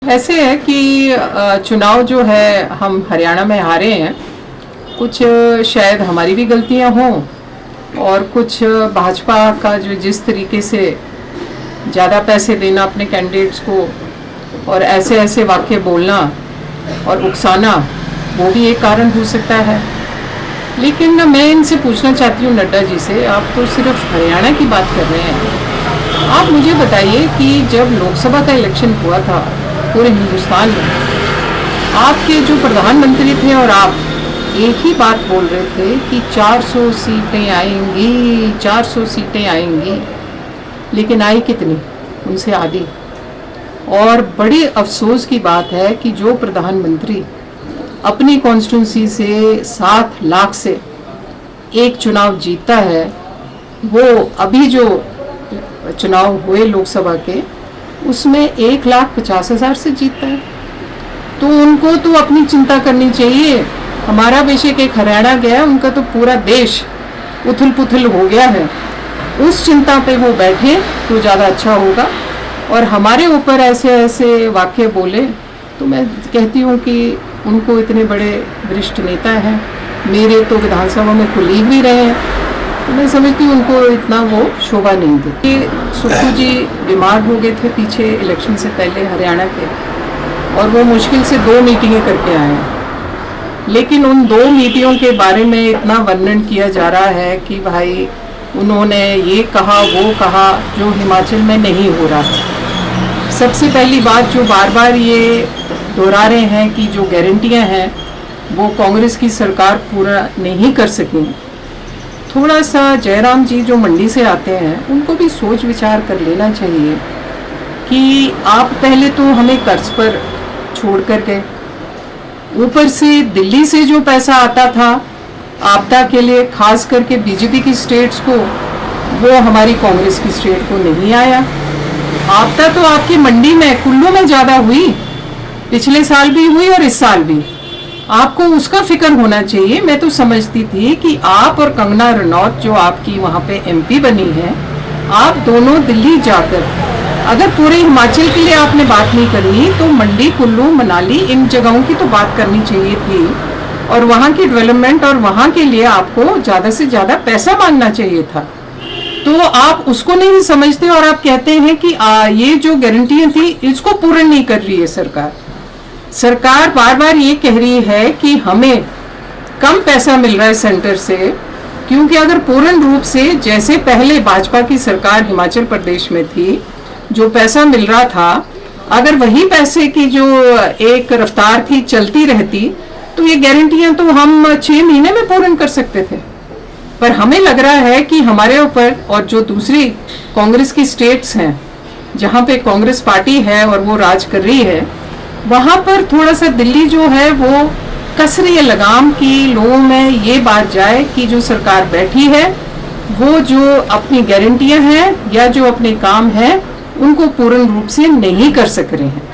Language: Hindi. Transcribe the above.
ऐसे है कि चुनाव जो है हम हरियाणा में हारे हैं। कुछ शायद हमारी भी गलतियां हों और कुछ भाजपा का जो जिस तरीके से ज़्यादा पैसे देना अपने कैंडिडेट्स को और ऐसे ऐसे वाक्य बोलना और उकसाना, वो भी एक कारण हो सकता है। लेकिन मैं इनसे पूछना चाहती हूँ नड्डा जी से, आप तो सिर्फ हरियाणा की बात कर रहे हैं, आप मुझे बताइए कि जब लोकसभा का इलेक्शन हुआ था पूरे हिंदुस्तान में, आपके जो प्रधानमंत्री थे और आप एक ही बात बोल रहे थे कि 400 सीटें आएंगी, 400 सीटें आएंगी, लेकिन आई कितनी? उनसे आधी। और बड़ी अफसोस की बात है कि जो प्रधानमंत्री अपनी कॉन्स्टिट्यूंसी से 7 लाख से एक चुनाव जीतता है, वो अभी जो चुनाव हुए लोकसभा के उसमें 1,50,000 से जीतता है। तो उनको तो अपनी चिंता करनी चाहिए। हमारा बेशक एक हरियाणा गया, उनका तो पूरा देश उथल पुथल हो गया है। उस चिंता पे वो बैठे तो ज़्यादा अच्छा होगा। और हमारे ऊपर ऐसे ऐसे वाक्य बोले तो मैं कहती हूँ कि उनको इतने बड़े वरिष्ठ नेता हैं, मेरे तो विधानसभा में कुलीग भी रहे हैं, तो मैं समझती हूँ उनको इतना वो शोभा नहीं देती। सुक्खू जी बीमार हो गए थे पीछे इलेक्शन से पहले हरियाणा के, और वो मुश्किल से 2 मीटिंगें करके आए हैं। लेकिन उन 2 मीटिंगों के बारे में इतना वर्णन किया जा रहा है कि भाई उन्होंने ये कहा वो कहा जो हिमाचल में नहीं हो रहा है। सबसे पहली बात जो बार बार ये दोहरा रहे हैं कि जो गारंटियां हैं वो कांग्रेस की सरकार पूरा नहीं कर सकी। थोड़ा सा जयराम जी जो मंडी से आते हैं उनको भी सोच विचार कर लेना चाहिए कि आप पहले तो हमें कर्ज पर छोड़ कर गए, ऊपर से दिल्ली से जो पैसा आता था आपदा के लिए, खास करके बीजेपी की स्टेट्स को, वो हमारी कांग्रेस की स्टेट को नहीं आया। आपदा तो आपकी मंडी में कुल्लू में ज़्यादा हुई, पिछले साल भी हुई और इस साल भी। आपको उसका फिक्र होना चाहिए। मैं तो समझती थी कि आप और कंगना रनौत जो आपकी वहाँ पे एमपी बनी है, आप दोनों दिल्ली जाकर अगर पूरे हिमाचल के लिए आपने बात नहीं करनी तो मंडी, कुल्लू, मनाली इन जगहों की तो बात करनी चाहिए थी, और वहाँ की डेवलपमेंट और वहाँ के लिए आपको ज़्यादा से ज़्यादा पैसा मांगना चाहिए था। तो आप उसको नहीं समझते और आप कहते हैं कि ये जो गारंटियाँ थी इसको पूर्ण नहीं कर रही है सरकार। सरकार बार बार ये कह रही है कि हमें कम पैसा मिल रहा है सेंटर से, क्योंकि अगर पूर्ण रूप से जैसे पहले भाजपा की सरकार हिमाचल प्रदेश में थी जो पैसा मिल रहा था, अगर वही पैसे की जो एक रफ्तार थी चलती रहती तो ये गारंटियां तो हम 6 महीने में पूर्ण कर सकते थे। पर हमें लग रहा है कि हमारे ऊपर और जो दूसरी कांग्रेस की स्टेट्स हैं जहाँ पे कांग्रेस पार्टी है और वो राज कर रही है, वहाँ पर थोड़ा सा दिल्ली जो है वो कस रही है लगाम की लोगों में ये बात जाए कि जो सरकार बैठी है वो जो अपनी गारंटियां हैं या जो अपने काम हैं उनको पूर्ण रूप से नहीं कर सक रहे हैं।